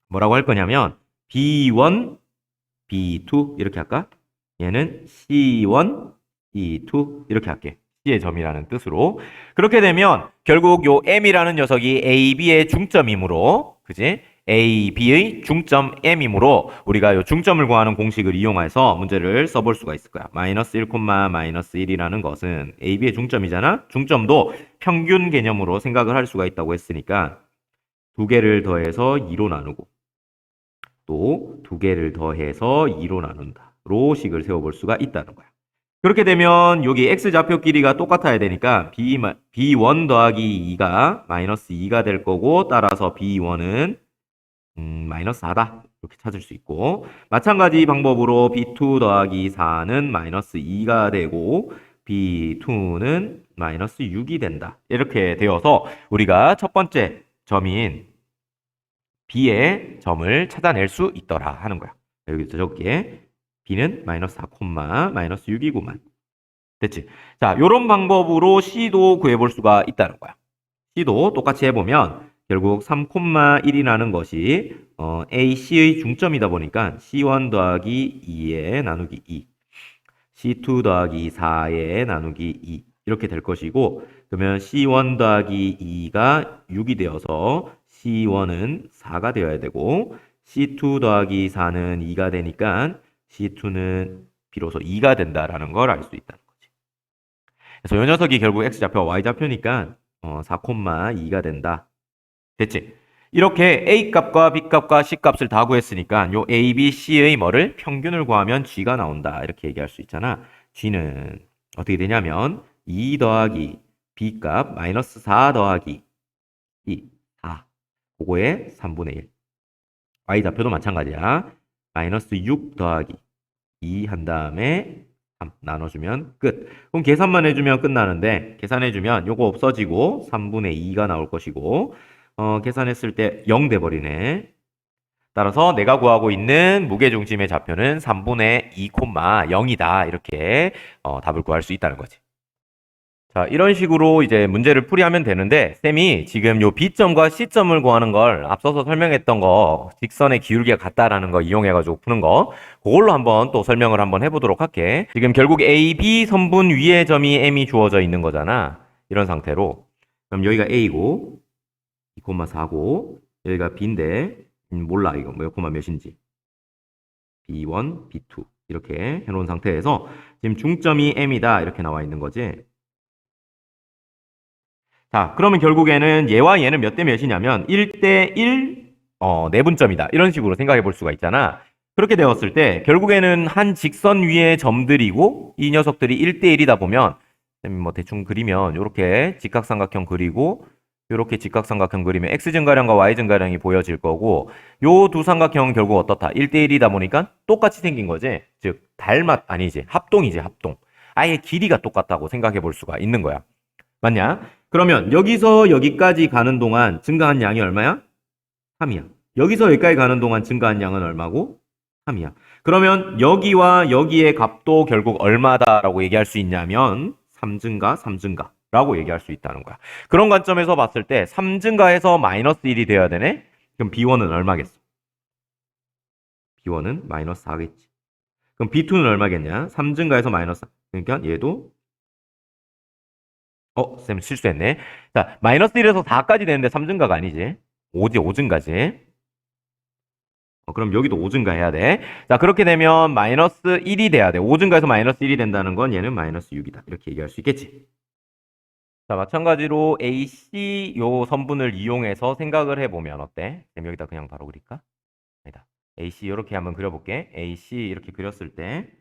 뭐라고 할 거냐면 B1, B2 이렇게 할까? 얘는 C1, E2 이렇게 할게. C의 점이라는 뜻으로. 그렇게 되면 결국 요 M이라는 녀석이 A, B의 중점이므로 그지? A, B의 중점 M이므로 우리가 요 중점을 구하는 공식을 이용해서 문제를 써볼 수가 있을 거야. 마이너스 1, 마이너스 1이라는 것은 A, B의 중점이잖아. 중점도 평균 개념으로 생각을 할 수가 있다고 했으니까 두 개를 더해서 2로 나누고 또 두 개를 더해서 2로 나눈다. 로 식을 세워볼 수가 있다는 거야. 그렇게 되면 여기 x좌표 길이가 똑같아야 되니까 b1 더하기 2가 마이너스 2가 될 거고 따라서 b1은 마이너스 4다. 이렇게 찾을 수 있고 마찬가지 방법으로 b2 더하기 4는 마이너스 2가 되고 b2는 마이너스 6이 된다. 이렇게 되어서 우리가 첫 번째 점인 b의 점을 찾아낼 수 있더라 하는 거야. 여기서 적게 b는 마이너스 4, 마이너스 6이구만. 됐지? 자, 요런 방법으로 c도 구해볼 수가 있다는 거야. c도 똑같이 해보면 결국 3,1이라는 것이 AC의 중점이다 보니까 C1 더하기 2에 나누기 2, C2 더하기 4에 나누기 2 이렇게 될 것이고 그러면 C1 더하기 2가 6이 되어서 C1은 4가 되어야 되고 C2 더하기 4는 2가 되니까 C2는 비로소 2가 된다라는 걸 알 수 있다는 거지. 그래서 이 녀석이 결국 X좌표와 Y좌표니까 4,2가 된다. 됐지? 이렇게 A 값과 B 값과 C 값을 다 구했으니까 요 A, B, C의 뭐를 평균을 구하면 G가 나온다. 이렇게 얘기할 수 있잖아. G는 어떻게 되냐면 2 더하기 B 값 마이너스 4 더하기 2, 4. 그거의 3분의 1. Y좌표도 마찬가지야. 마이너스 6 더하기 2 한 다음에 3 나눠주면 끝. 그럼 계산만 해주면 끝나는데 계산해주면 요거 없어지고 3분의 2가 나올 것이고 계산했을 때 0 돼버리네. 따라서 내가 구하고 있는 무게중심의 좌표는 3분의 2,0이다. 이렇게 답을 구할 수 있다는 거지. 자, 이런 식으로 이제 문제를 풀이하면 되는데, 쌤이 지금 요 B점과 C점을 구하는 걸 앞서서 설명했던 거, 직선의 기울기가 같다라는 거 이용해가지고 푸는 거, 그걸로 한번 또 설명을 한번 해보도록 할게. 지금 결국 A, B 선분 위에 점이 M이 주어져 있는 거잖아. 이런 상태로. 그럼 여기가 A고, 2,4고, 여기가 B인데, 몰라, 이거 몇 콤마 몇인지. B1, B2. 이렇게 해놓은 상태에서, 지금 중점이 M이다. 이렇게 나와 있는 거지. 자, 그러면 결국에는 얘와 얘는 몇 대 몇이냐면 1대 1 내분점이다. 이런 식으로 생각해 볼 수가 있잖아. 그렇게 되었을 때 결국에는 한 직선 위의 점들이고 이 녀석들이 1대 1이다 보면 뭐 대충 그리면 이렇게 직각삼각형 그리고 이렇게 직각삼각형 그리면 x 증가량과 y 증가량이 보여질 거고 요 두 삼각형은 결국 어떻다? 1대 1이다 보니까 똑같이 생긴 거지. 즉 아니지. 합동이지, 합동. 아예 길이가 똑같다고 생각해 볼 수가 있는 거야. 맞냐? 그러면 여기서 여기까지 가는 동안 증가한 양이 얼마야? 3이야. 여기서 여기까지 가는 동안 증가한 양은 얼마고? 3이야. 그러면 여기와 여기의 값도 결국 얼마다라고 얘기할 수 있냐면 3증가, 3증가라고 얘기할 수 있다는 거야. 그런 관점에서 봤을 때 3증가해서 마이너스 1이 돼야 되네? 그럼 B1은 얼마겠어? B1은 마이너스 4겠지. 그럼 B2는 얼마겠냐? 3증가해서 마이너스 4. 그러니까 얘도 쌤 실수했네. 자, 마이너스 1에서 4까지 되는데 3증가가 아니지. 5증가지. 그럼 여기도 5증가 해야 돼. 자, 그렇게 되면 마이너스 1이 돼야 돼. 5증가해서 마이너스 1이 된다는 건 얘는 마이너스 6이다. 이렇게 얘기할 수 있겠지. 자, 마찬가지로 AC 요 선분을 이용해서 생각을 해보면 어때? 쌤 여기다 그냥 바로 그릴까? 아니다. AC 이렇게 한번 그려볼게. AC 이렇게 그렸을 때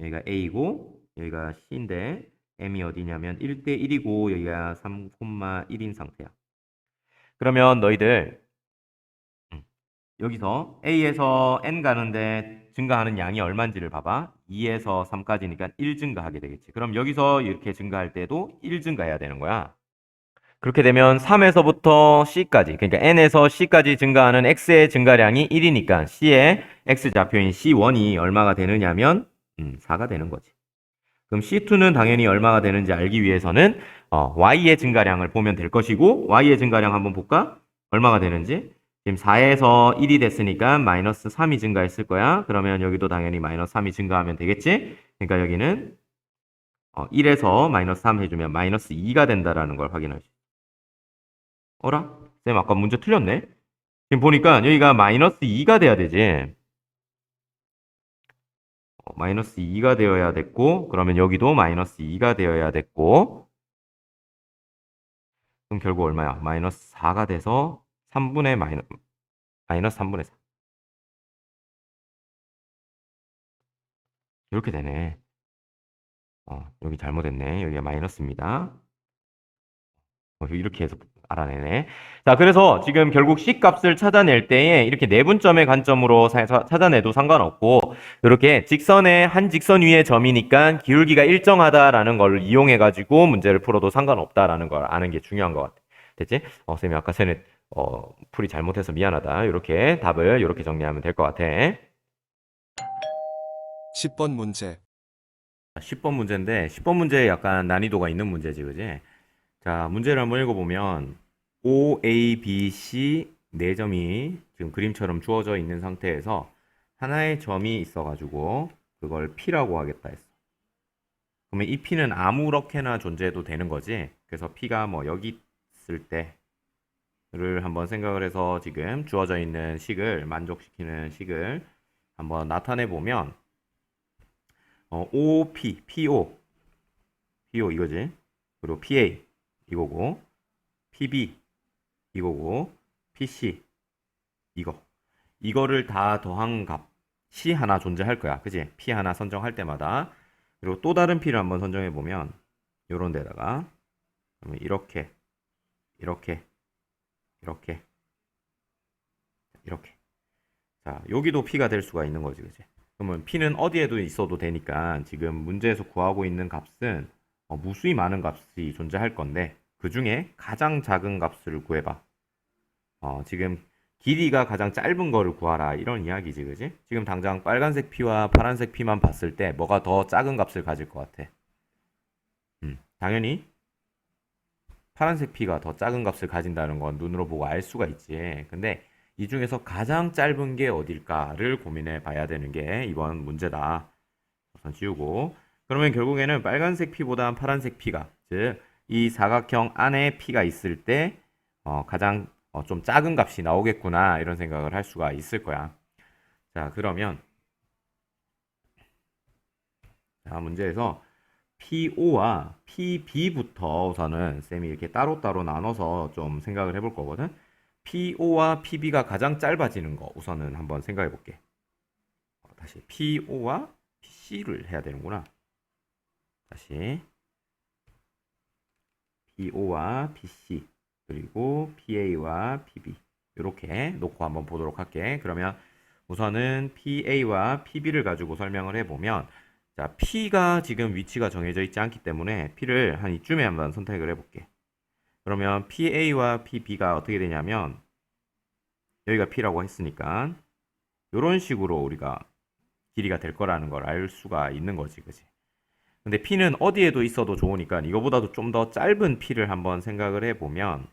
여기가 A고 여기가 C인데 M이 어디냐면 1대 1이고 여기가 3,1인 상태야. 그러면 너희들 여기서 A에서 N 가는데 증가하는 양이 얼마인지를 봐봐. 2에서 3까지니까 1 증가하게 되겠지. 그럼 여기서 이렇게 증가할 때도 1 증가해야 되는 거야. 그렇게 되면 3에서부터 C까지, 그러니까 N에서 C까지 증가하는 X의 증가량이 1이니까 C의 X 좌표인 C1이 얼마가 되느냐면 4가 되는 거지. 그럼 C2는 당연히 얼마가 되는지 알기 위해서는 Y의 증가량을 보면 될 것이고 Y의 증가량 한번 볼까? 얼마가 되는지? 지금 4에서 1이 됐으니까 마이너스 3이 증가했을 거야. 그러면 여기도 당연히 마이너스 3이 증가하면 되겠지? 그러니까 여기는 1에서 마이너스 3 해주면 마이너스 2가 된다라는 걸 확인할 수 있어. 어라? 쌤 아까 문제 틀렸네? 지금 보니까 여기가 마이너스 2가 돼야 되지. 마이너스 2가 되어야 됐고 그러면 여기도 마이너스 2가 되어야 됐고 그럼 결국 얼마야? 마이너스 4가 돼서 3분의 마이너스 3분의 4 이렇게 되네. 여기 잘못했네. 여기가 마이너스입니다. 이렇게 해서 알아내네. 자, 그래서 지금 결국 C 값을 찾아낼 때에 이렇게 내분점의 관점으로 찾아내도 상관없고 이렇게 직선의 한 직선 위의 점이니까 기울기가 일정하다라는 걸 이용해 가지고 문제를 풀어도 상관없다라는 걸 아는 게 중요한 것 같아. 됐지? 쌤이 아까 전에 풀이 잘못해서 미안하다. 이렇게 답을 이렇게 정리하면 될 것 같아. 10번 문제. 10번 문제인데 10번 문제에 약간 난이도가 있는 문제지, 그지? 자, 문제를 한번 읽어보면 O, A, B, C 네 점이 지금 그림처럼 주어져 있는 상태에서 하나의 점이 있어가지고 그걸 P라고 하겠다 했어. 그러면 이 P는 아무렇게나 존재해도 되는 거지. 그래서 P가 뭐 여기 있을 때를 한번 생각을 해서 지금 주어져 있는 식을 만족시키는 식을 한번 나타내 보면 OP, PO, PO 이거지. 그리고 PA 이거고, PB 이거고, PC 이거를 다 더한 값이 하나 존재할 거야. 그지? P 하나 선정할 때마다. 그리고 또 다른 P를 한번 선정해 보면 요런 데다가 그러면 이렇게 이렇게 이렇게 이렇게 자, 여기도 P가 될 수가 있는 거지. 그지? 그러면 P는 어디에도 있어도 되니까 지금 문제에서 구하고 있는 값은 무수히 많은 값이 존재할 건데 그 중에 가장 작은 값을 구해봐. 지금 길이가 가장 짧은 거를 구하라 이런 이야기지, 그지? 지금 당장 빨간색 P와 파란색 P만 봤을 때 뭐가 더 작은 값을 가질 것 같아? 당연히 파란색 P가 더 작은 값을 가진다는 건 눈으로 보고 알 수가 있지. 근데 이 중에서 가장 짧은 게 어딜까를 고민해 봐야 되는 게 이번 문제다. 우선 지우고. 그러면 결국에는 빨간색 P보다 파란색 P가, 즉, 이 사각형 안에 P가 있을 때 가장 좀 작은 값이 나오겠구나 이런 생각을 할 수가 있을 거야. 자, 그러면 자, 문제에서 PO와 PB부터 우선은 쌤이 이렇게 따로따로 나눠서 좀 생각을 해볼 거거든. PO와 PB가 가장 짧아지는 거 우선은 한번 생각해 볼게. 다시 PO와 PC를 해야 되는구나. 다시 PO와 PC 그리고 PA와 PB 이렇게 놓고 한번 보도록 할게. 그러면 우선은 PA와 PB를 가지고 설명을 해보면 자, P가 지금 위치가 정해져 있지 않기 때문에 P를 한 이쯤에 한번 선택을 해볼게. 그러면 PA와 PB가 어떻게 되냐면 여기가 P라고 했으니까 이런 식으로 우리가 길이가 될 거라는 걸 알 수가 있는 거지, 그치? 근데 P는 어디에도 있어도 좋으니까 이거보다도 좀 더 짧은 P를 한번 생각을 해보면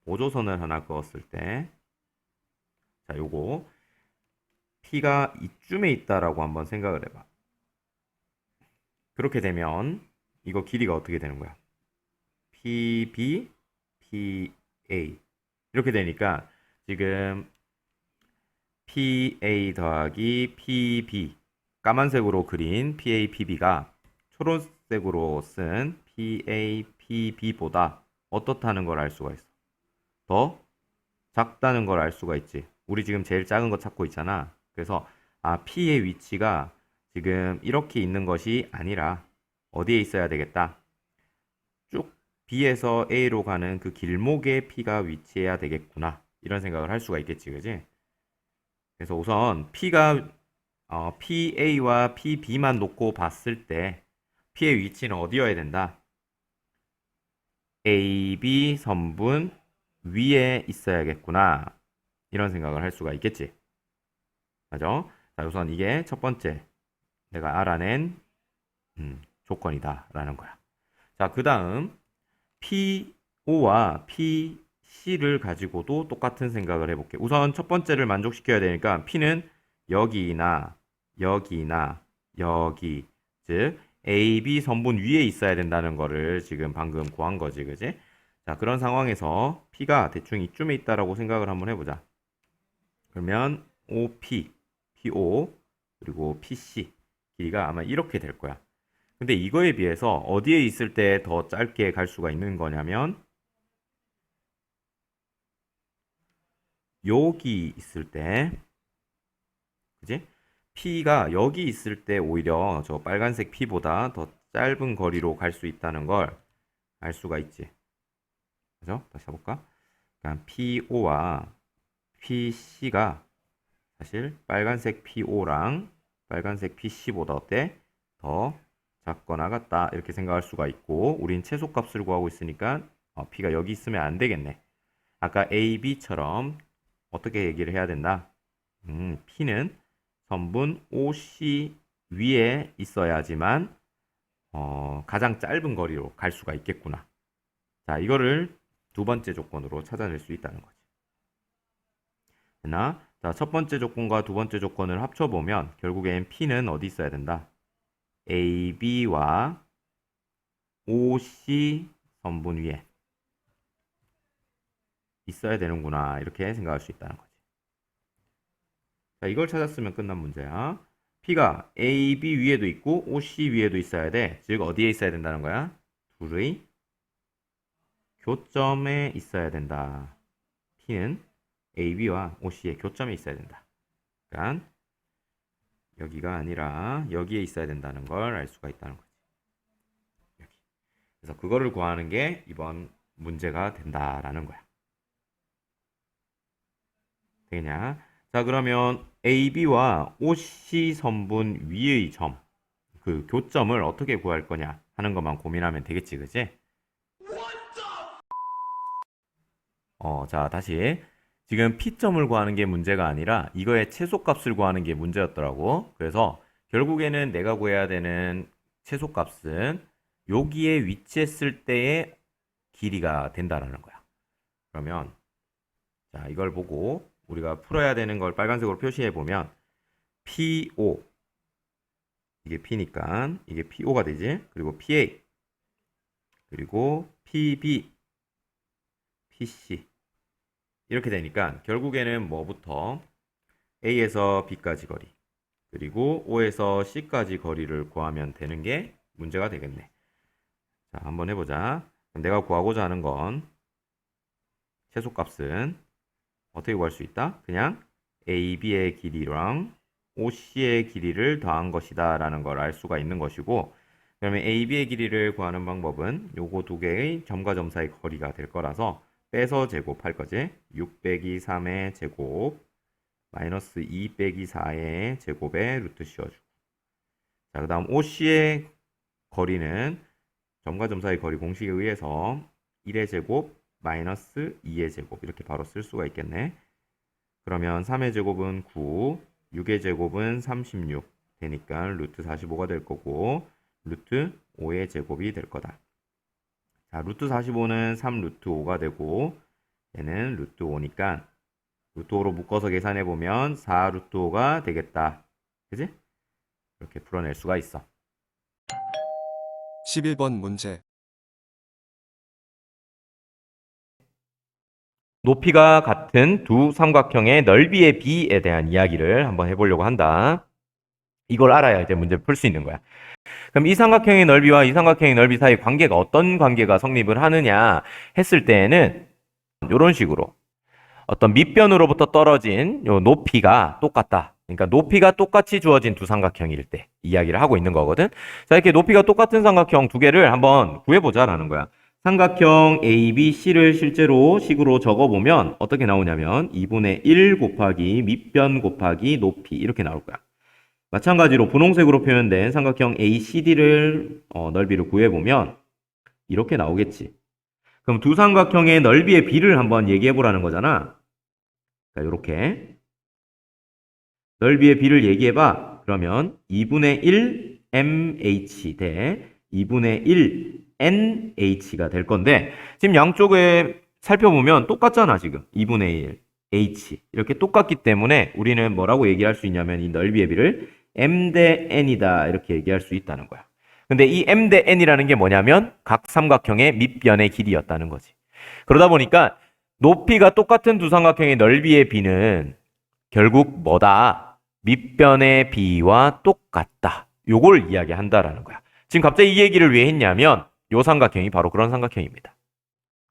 보조선을 하나 그었을 때 자, 요거 P가 이쯤에 있다라고 한번 생각을 해봐. 그렇게 되면 이거 길이가 어떻게 되는 거야? PB, PA 이렇게 되니까 지금 PA 더하기 PB 까만색으로 그린 PA, PB가 초록색으로 쓴 PA, PB보다 어떻다는 걸 알 수가 있어. 더 작다는 걸 알 수가 있지. 우리 지금 제일 작은 거 찾고 있잖아. 그래서 P의 위치가 지금 이렇게 있는 것이 아니라 어디에 있어야 되겠다. 쭉 B에서 A로 가는 그 길목에 P가 위치해야 되겠구나. 이런 생각을 할 수가 있겠지, 그지? 그래서 우선 P가 PA와 PB만 놓고 봤을 때 P의 위치는 어디여야 된다? AB 선분 위에 있어야겠구나. 이런 생각을 할 수가 있겠지. 맞아? 자, 우선 이게 첫 번째 내가 알아낸 조건이다라는 거야. 자, 그 다음 PO와 PC를 가지고도 똑같은 생각을 해볼게. 우선 첫 번째를 만족시켜야 되니까 P는 여기나 여기나 여기 즉 AB 선분 위에 있어야 된다는 거를 지금 방금 구한 거지, 그지? 자, 그런 상황에서 P가 대충 이쯤에 있다라고 생각을 한번 해보자. 그러면 OP, PO 그리고 PC 길이가 아마 이렇게 될 거야. 근데 이거에 비해서 어디에 있을 때 더 짧게 갈 수가 있는 거냐면 여기 있을 때 그지? P가 여기 있을 때 오히려 저 빨간색 P보다 더 짧은 거리로 갈 수 있다는 걸 알 수가 있지. 그죠? 다시 해볼까? 그러니까 PO와 PC가 사실 빨간색 PO랑 빨간색 PC보다 어때? 더 작거나 같다 이렇게 생각할 수가 있고 우린 최소값을 구하고 있으니까 P가 여기 있으면 안 되겠네. 아까 A, B처럼 어떻게 얘기를 해야 된다? P는 선분 OC 위에 있어야지만 가장 짧은 거리로 갈 수가 있겠구나. 자, 이거를 두 번째 조건으로 찾아낼 수 있다는 거지. 됐나? 자, 첫 번째 조건과 두 번째 조건을 합쳐보면 결국엔 P는 어디 있어야 된다? AB와 OC 선분 위에 있어야 되는구나. 이렇게 생각할 수 있다는 거지. 자, 이걸 찾았으면 끝난 문제야. P가 AB 위에도 있고 OC 위에도 있어야 돼. 즉 어디에 있어야 된다는 거야? 둘의 교점에 있어야 된다. P는 AB와 OC의 교점에 있어야 된다. 그러니까 여기가 아니라 여기에 있어야 된다는 걸 알 수가 있다는 거지. 여기. 그래서 그거를 구하는 게 이번 문제가 된다라는 거야. 되겠냐? 자, 그러면 AB와 OC 선분 위의 점, 그 교점을 어떻게 구할 거냐 하는 것만 고민하면 되겠지, 그지? 자, 다시. 지금 P점을 구하는 게 문제가 아니라 이거의 최소값을 구하는 게 문제였더라고. 그래서 결국에는 내가 구해야 되는 최소값은 여기에 위치했을 때의 길이가 된다라는 거야. 그러면 자, 이걸 보고 우리가 풀어야 되는 걸 빨간색으로 표시해 보면 PO 이게 P니까 이게 PO가 되지. 그리고 PA 그리고 PB PC 이렇게 되니까 결국에는 뭐부터 A에서 B까지 거리 그리고 O에서 C까지 거리를 구하면 되는 게 문제가 되겠네. 자, 한번 해보자. 그럼 내가 구하고자 하는 건 최소값은 어떻게 구할 수 있다? 그냥 AB의 길이랑 OC의 길이를 더한 것이다 라는 걸 알 수가 있는 것이고, 그러면 AB의 길이를 구하는 방법은 요거 두 개의 점과 점 사이 거리가 될 거라서 빼서 제곱할 거지. 6 빼기 3의 제곱 마이너스 2 빼기 4의 제곱에 루트 씌워주고, 자, 그 다음 OC의 거리는 점과 점 사이 거리 공식에 의해서 1의 제곱 마이너스 2의 제곱 이렇게 바로 쓸 수가 있겠네. 그러면 3의 제곱은 9, 6의 제곱은 36 되니까 루트 45가 될 거고 루트 5의 제곱이 될 거다. 자, 루트 45는 3 루트 5가 되고 얘는 루트 5니까 루트 5로 묶어서 계산해 보면 4 루트 5가 되겠다. 그지? 이렇게 풀어낼 수가 있어. 11번 문제. 높이가 같은 두 삼각형의 넓이의 비에 대한 이야기를 한번 해보려고 한다. 이걸 알아야 이제 문제를 풀 수 있는 거야. 그럼 이 삼각형의 넓이와 이 삼각형의 넓이 사이 관계가 어떤 관계가 성립을 하느냐 했을 때에는 이런 식으로 어떤 밑변으로부터 떨어진 요 높이가 똑같다. 그러니까 높이가 똑같이 주어진 두 삼각형일 때 이야기를 하고 있는 거거든. 자, 이렇게 높이가 똑같은 삼각형 두 개를 한번 구해보자라는 거야. 삼각형 ABC를 실제로 식으로 적어보면 어떻게 나오냐면 2분의 1 곱하기 밑변 곱하기 높이 이렇게 나올 거야. 마찬가지로 분홍색으로 표현된 삼각형 ACD를 넓이를 구해보면 이렇게 나오겠지. 그럼 두 삼각형의 넓이의 비를 한번 얘기해보라는 거잖아. 자, 이렇게 넓이의 비를 얘기해봐. 그러면 2분의 1 MH 대 2분의 1 NH가 될 건데 지금 양쪽에 살펴보면 똑같잖아. 지금 2분의 1 H 이렇게 똑같기 때문에 우리는 뭐라고 얘기할 수 있냐면 이 넓이의 비를 M 대 N이다 이렇게 얘기할 수 있다는 거야. 근데 이 M 대 N이라는 게 뭐냐면 각 삼각형의 밑변의 길이였다는 거지. 그러다 보니까 높이가 똑같은 두 삼각형의 넓이의 비는 결국 뭐다? 밑변의 비와 똑같다. 요걸 이야기한다라는 거야. 지금 갑자기 이 얘기를 왜 했냐면 요 삼각형이 바로 그런 삼각형입니다.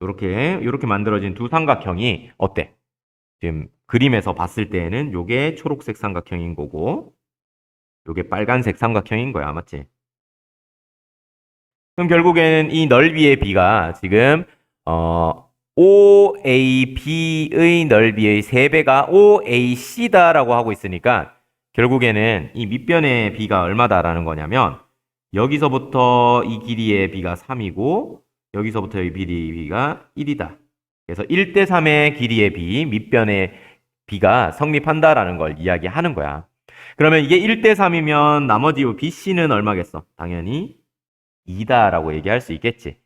이렇게 만들어진 두 삼각형이 어때? 지금 그림에서 봤을 때에는 요게 초록색 삼각형인 거고 요게 빨간색 삼각형인 거야. 맞지? 그럼 결국에는 이 넓이의 비가 지금 OAB의 넓이의 3배가 OAC다라고 하고 있으니까 결국에는 이 밑변의 비가 얼마다라는 거냐면 여기서부터 이 길이의 비가 3이고 여기서부터 이 비가 1이다. 그래서 1대 3의 길이의 비, 밑변의 비가 성립한다라는 걸 이야기하는 거야. 그러면 이게 1대 3이면 나머지 BC는 얼마겠어? 당연히 2다라고 얘기할 수 있겠지.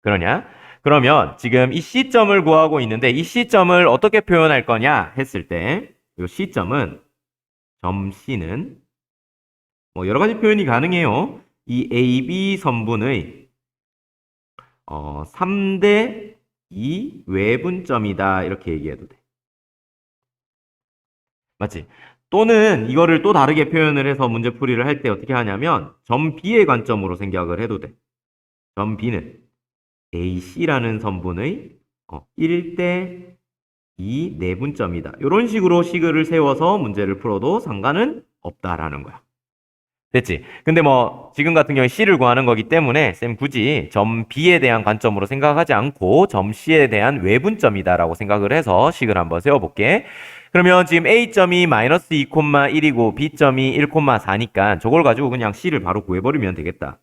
그러냐? 그러면 지금 이 C점을 구하고 있는데 이 C점을 어떻게 표현할 거냐 했을 때 이 C점은 점 C는 뭐 여러 가지 표현이 가능해요. 이 AB 선분의 3대 2 외분점이다 이렇게 얘기해도 돼. 맞지? 또는 이거를 또 다르게 표현을 해서 문제풀이를 할 때 어떻게 하냐면 점 B의 관점으로 생각을 해도 돼. 점 B는 AC라는 선분의 1대 2 내분점이다. 이런 식으로 식을 세워서 문제를 풀어도 상관은 없다라는 거야. 됐지? 근데 뭐 지금 같은 경우에 C를 구하는 거기 때문에 쌤 굳이 점 B에 대한 관점으로 생각하지 않고 점 C에 대한 외분점이다라고 생각을 해서 식을 한번 세워볼게. 그러면 지금 A점이 마이너스 2,1이고 B점이 1,4니까 저걸 가지고 그냥 C를 바로 구해버리면 되겠다.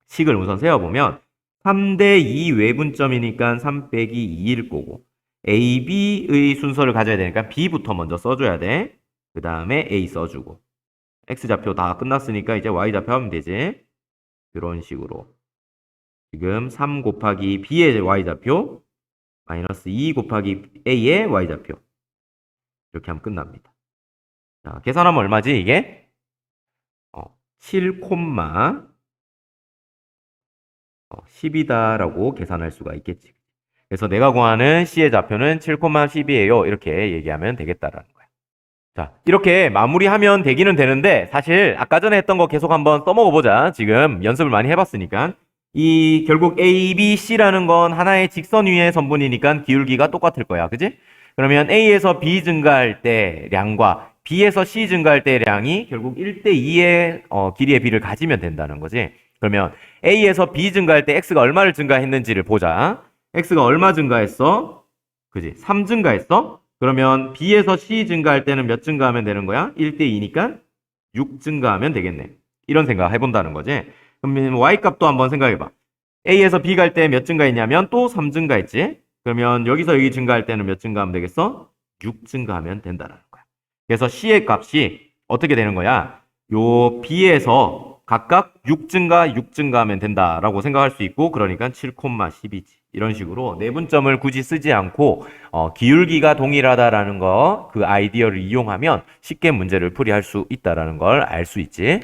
식을 우선 세워보면 3대 2 외분점이니까 3 빼기 2일 거고 A, B의 순서를 가져야 되니까 B부터 먼저 써줘야 돼. 그 다음에 A 써주고. X좌표 다 끝났으니까 이제 Y좌표 하면 되지. 이런 식으로. 지금 3 곱하기 B의 Y좌표 마이너스 2 곱하기 A의 Y좌표. 이렇게 하면 끝납니다. 자, 계산하면 얼마지 이게? 7, 10이다라고 계산할 수가 있겠지. 그래서 내가 구하는 C의 좌표는 7, 10이에요. 이렇게 얘기하면 되겠다라는 거야. 자, 이렇게 마무리하면 되기는 되는데 사실 아까 전에 했던 거 계속 한번 써먹어 보자. 지금 연습을 많이 해봤으니까. 이 결국 A, B, C라는 건 하나의 직선 위의 선분이니까 기울기가 똑같을 거야. 그지? 그러면 A에서 B 증가할 때 량과 B에서 C 증가할 때 량이 결국 1대2의 길이의 비를 가지면 된다는 거지. 그러면 A에서 B 증가할 때 X가 얼마를 증가했는지를 보자. X가 얼마 증가했어? 그지? 3 증가했어? 그러면 B에서 C 증가할 때는 몇 증가하면 되는 거야? 1대2니까 6 증가하면 되겠네. 이런 생각 해본다는 거지. 그러면 Y값도 한번 생각해봐. A에서 B 갈 때 몇 증가했냐면 또 3 증가했지? 그러면 여기서 여기 증가할 때는 몇 증가하면 되겠어? 6 증가하면 된다는 거야. 그래서 C의 값이 어떻게 되는 거야? 요 B에서 각각 6 증가, 6 증가하면 된다라고 생각할 수 있고, 그러니까 7,10이지. 이런 식으로 내분점을 굳이 쓰지 않고 기울기가 동일하다라는 거, 그 아이디어를 이용하면 쉽게 문제를 풀이할 수 있다라는 걸 알 수 있지.